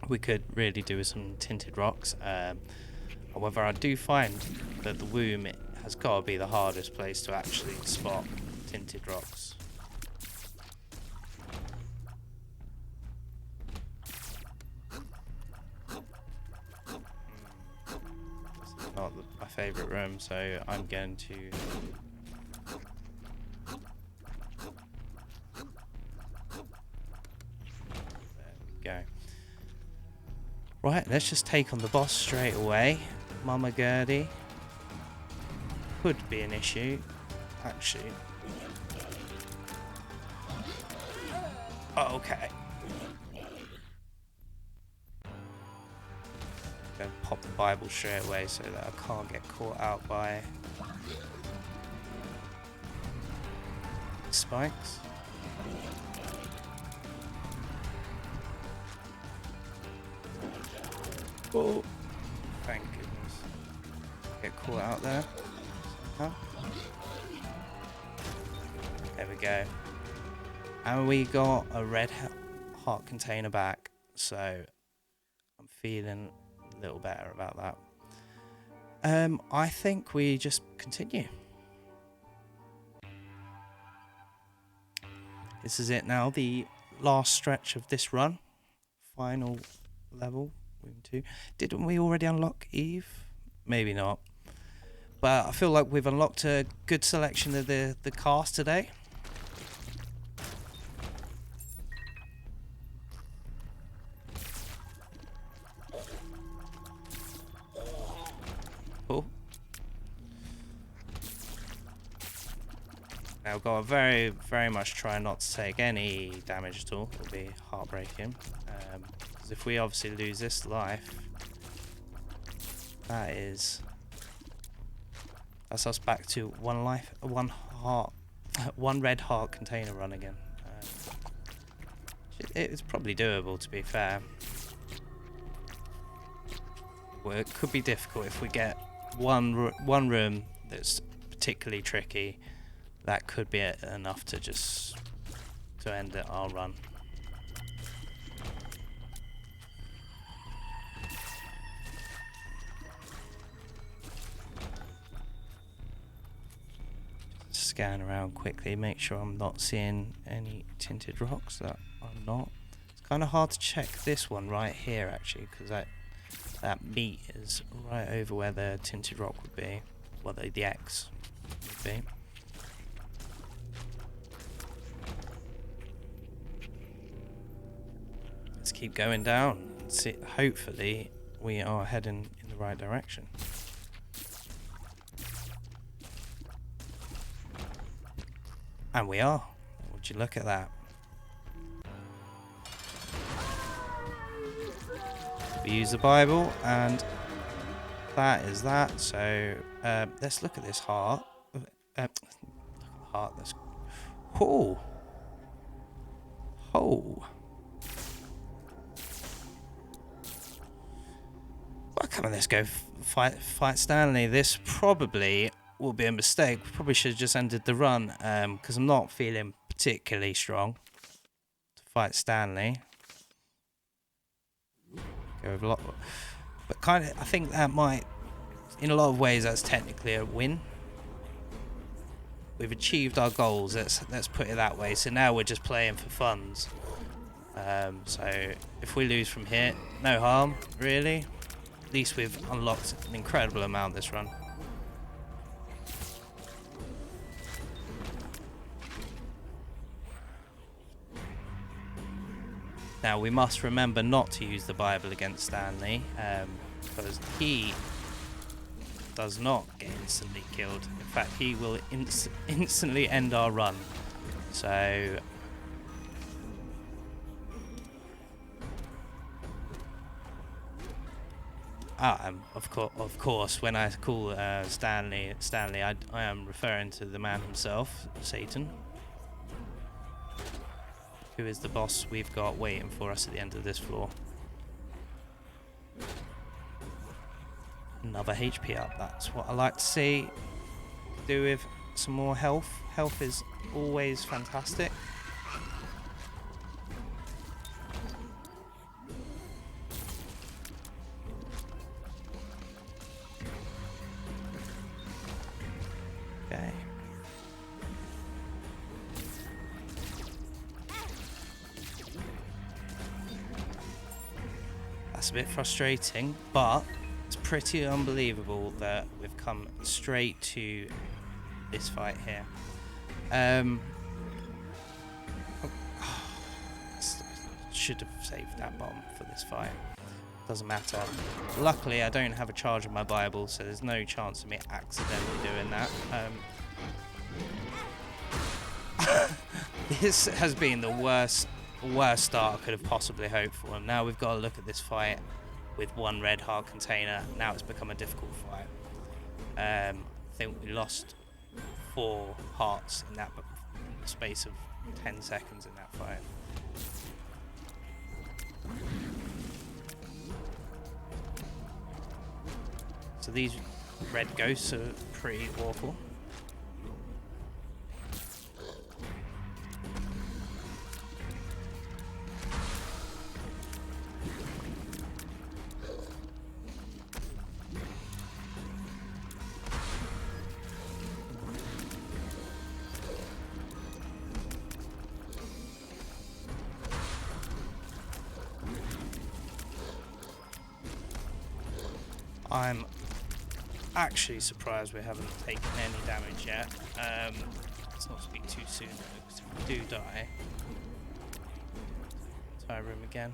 We could really do with some tinted rocks. However, I do find that the womb has got to be the hardest place to actually spot tinted rocks. This is not my favourite room, so I'm going to... There we go. Right, let's just take on the boss straight away. Mama Gertie. Could be an issue, actually. Oh, okay. Gonna pop the Bible straight away so that I can't get caught out by spikes. Oh, thank goodness. Get caught out there. Somehow. There we go. And we got a red heart container back, so I'm feeling a little better about that. I think we just continue. This is it now, the last stretch of this run. Final level. Room 2. Didn't we already unlock Eve? Maybe not. But I feel like we've unlocked a good selection of the cast today. Cool. Now, I've got to very much try not to take any damage at all. It'll be heartbreaking. Because if we obviously lose this life, that's us back to 1 life, 1 heart, 1 red heart container run again. It's probably doable, to be fair. Well, it could be difficult if we get one room that's particularly tricky. That could be enough to end our run. Scan around quickly, make sure I'm not seeing any tinted rocks. That I'm not. It's kind of hard to check this one right here, actually, because that meat is right over where the tinted rock would be. Well, the X would be. Let's keep going down. See, hopefully, we are heading in the right direction. And we are. Would you look at that? We use the Bible, and that is that. So let's look at this heart. Heart. Let's. Oh. Oh. Well, come on. Let's go fight Stanley. This probably will be a mistake. Probably should have just ended the run, because I'm not feeling particularly strong to fight Stanley. Go with a lot, but kind of, I think that might in a lot of ways, that's technically a win. We've achieved our goals. Let's put it that way. So now we're just playing for funds. So if we lose from here, no harm, really. At least we've unlocked an incredible amount this run. Now we must remember not to use the Bible against Stanley, because he does not get instantly killed. In fact, he will instantly end our run. So of course, when I call Stanley, I am referring to the man himself, Satan, who is the boss we've got waiting for us at the end of this floor. Another HP up, that's what I like to see. Do with some more health. Health is always fantastic. Okay. That's a bit frustrating, but it's pretty unbelievable that we've come straight to this fight here. Should have saved that bomb for this fight. Doesn't matter. Luckily, I don't have a charge of my Bible, so there's no chance of me accidentally doing that. This has been the worst start I could have possibly hoped for. And now we've got to look at this fight with one red heart container. Now it's become a difficult fight. I think we lost 4 hearts in that space of 10 seconds in that fight. So these red ghosts are pretty awful. I'm actually surprised we haven't taken any damage yet. Let's not speak too soon though, because if we do die... Tire room again.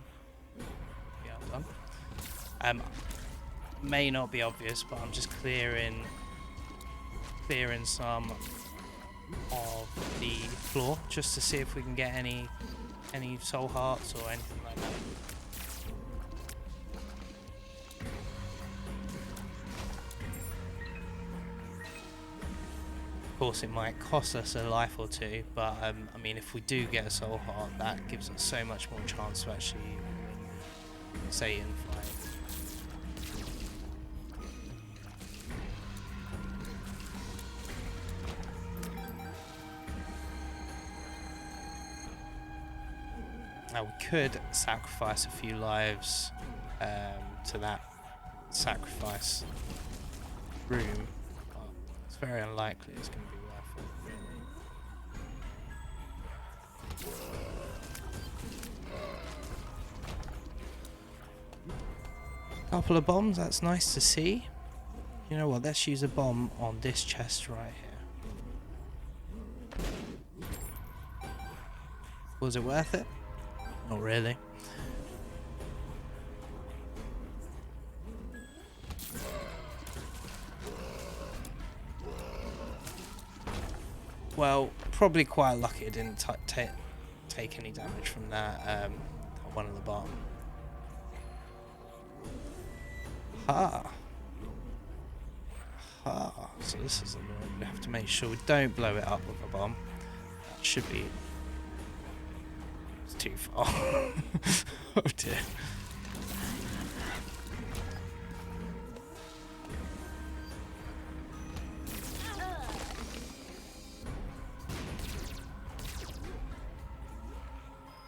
Yeah, I'm done. May not be obvious, but I'm just clearing some of the floor, just to see if we can get any soul hearts or anything like that. Of course, it might cost us a life or two, but I mean, if we do get a soul heart, that gives us so much more chance to actually win Satan fight. Now we could sacrifice a few lives to that sacrifice room. It's very unlikely it's going to be worth it. Couple of bombs, that's nice to see. You know what, let's use a bomb on this chest right here. Was it worth it? Not really. Well, probably quite lucky it didn't take any damage from that one at the bottom. So this is annoying. We have to make sure we don't blow it up with a bomb. That should be... It's too far. Oh dear.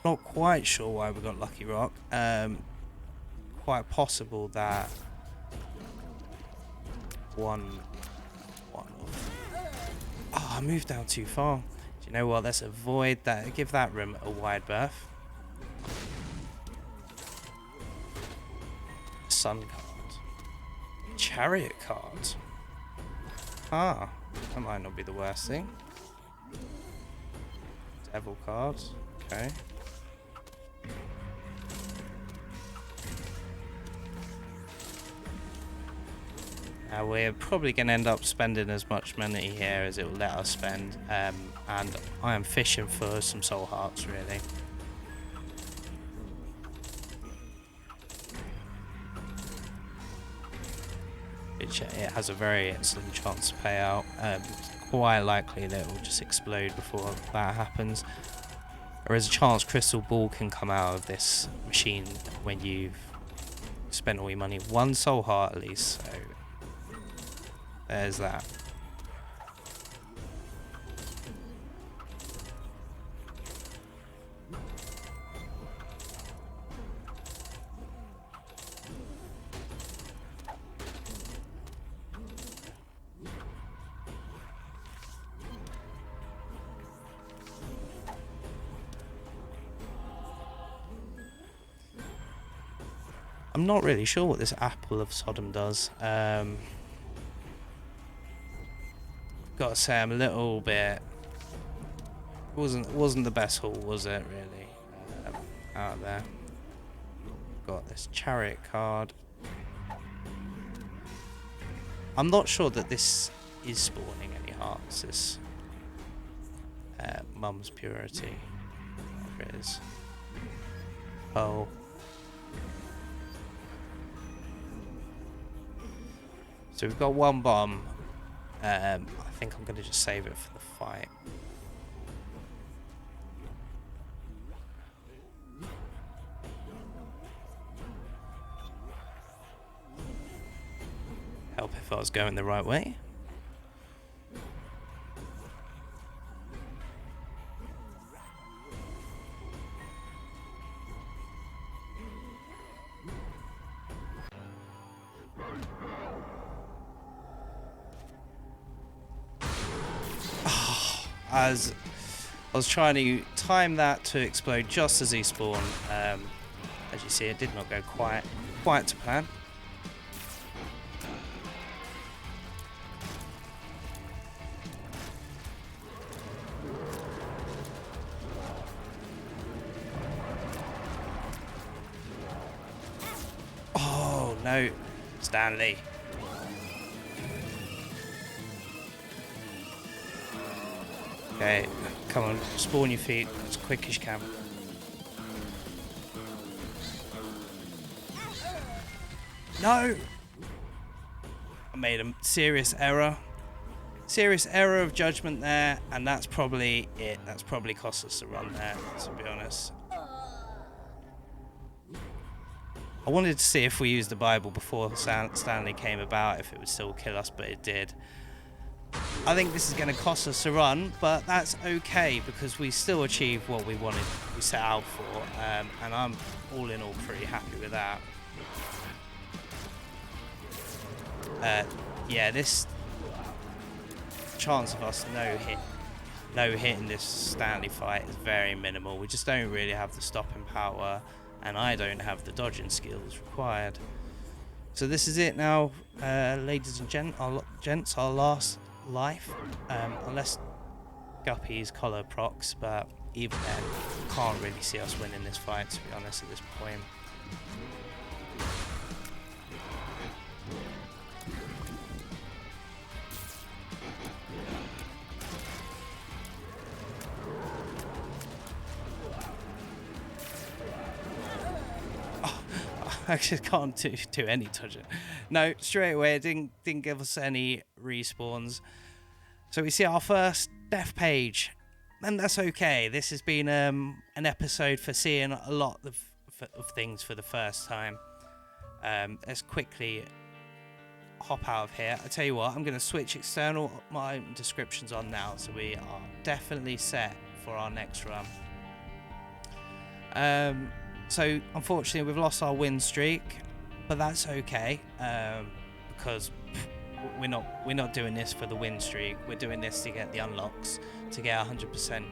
Not quite sure why we got Lucky Rock. Quite possible that one off. Oh, I moved down too far. Do you know what? Let's avoid that. Give that room a wide berth. Sun card. Chariot card. Ah, that might not be the worst thing. Devil card. Okay. Now we're probably going to end up spending as much money here as it will let us spend, and I am fishing for some soul hearts, really. Which it has a very excellent chance to pay out. Quite likely that it will just explode before that happens. There is a chance Crystal Ball can come out of this machine when you've spent all your money. One soul heart at least, so there's that. I'm not really sure what this Apple of Sodom does. Gotta say, I'm a little bit. Wasn't the best haul, was it? Really, out there. Got this chariot card. I'm not sure that this is spawning any hearts. This Mum's Purity, whatever it is. Oh. So we've got one bomb. I think I'm going to just save it for the fight. Help if I was going the right way. As I was trying to time that to explode just as he spawned, as you see, it did not go quite to plan. Oh no, Stanley. Okay, come on, spawn your feet as quick as you can. No! I made a serious error. Serious error of judgment there, and that's probably it. That's probably cost us a run there, to be honest. I wanted to see if we used the Bible before Stanley came about, if it would still kill us, but it did. I think this is going to cost us a run, but that's okay because we still achieved what we wanted, we set out for, and I'm all in all pretty happy with that. Yeah, this chance of us no hitting this Stanley fight is very minimal. We just don't really have the stopping power, and I don't have the dodging skills required. So this is it now, ladies and gents, our last life, unless Guppy's collar procs, but even then, can't really see us winning this fight, to be honest, at this point. I just can't do any touching. No, straight away, it didn't give us any respawns. So we see our first death page, and that's okay. This has been an episode for seeing a lot of things for the first time. Let's quickly hop out of here. I tell you what, I'm going to switch external my descriptions on now, so we are definitely set for our next run. So unfortunately we've lost our win streak, but that's okay, because we're not doing this for the win streak. We're doing this to get the unlocks, to get 100%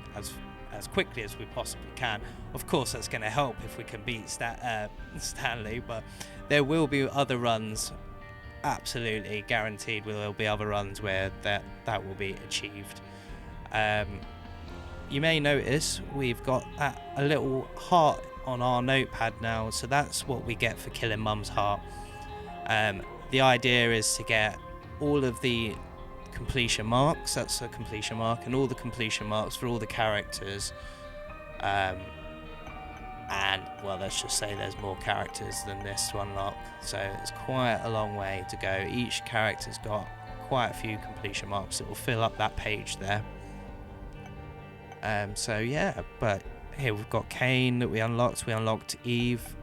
as quickly as we possibly can. Of course, that's going to help if we can beat Stanley, but there will be other runs, absolutely guaranteed. There will be other runs where that will be achieved. You may notice we've got a little heart on our notepad now, so that's what we get for killing Mum's heart. The idea is to get all of the completion marks, that's a completion mark, and all the completion marks for all the characters. And, well, let's just say there's more characters than this to unlock, so it's quite a long way to go. Each character's got quite a few completion marks that will fill up that page there. So yeah, but here we've got Cain that we unlocked. We unlocked Eve.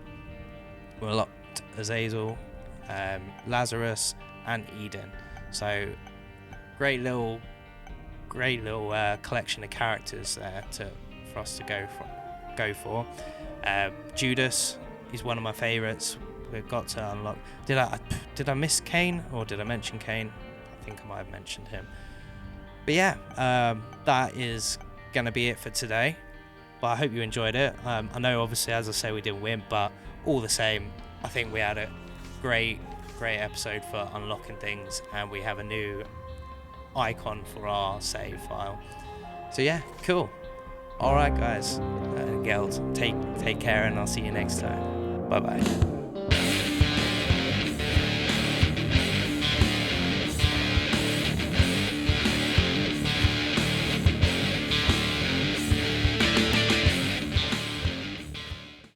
We unlocked Azazel, Lazarus, and Eden. So great little collection of characters there for us to go for. Judas is one of my favourites. We've got to unlock. Did I miss Cain, or did I mention Cain? I think I might have mentioned him. But yeah, that is gonna be it for today, but I hope you enjoyed it. I know obviously, as I say, we didn't win, but all the same, I think we had a great episode for unlocking things, and we have a new icon for our save file. So yeah, cool. Alright guys, girls, take care, and I'll see you next time. Bye bye.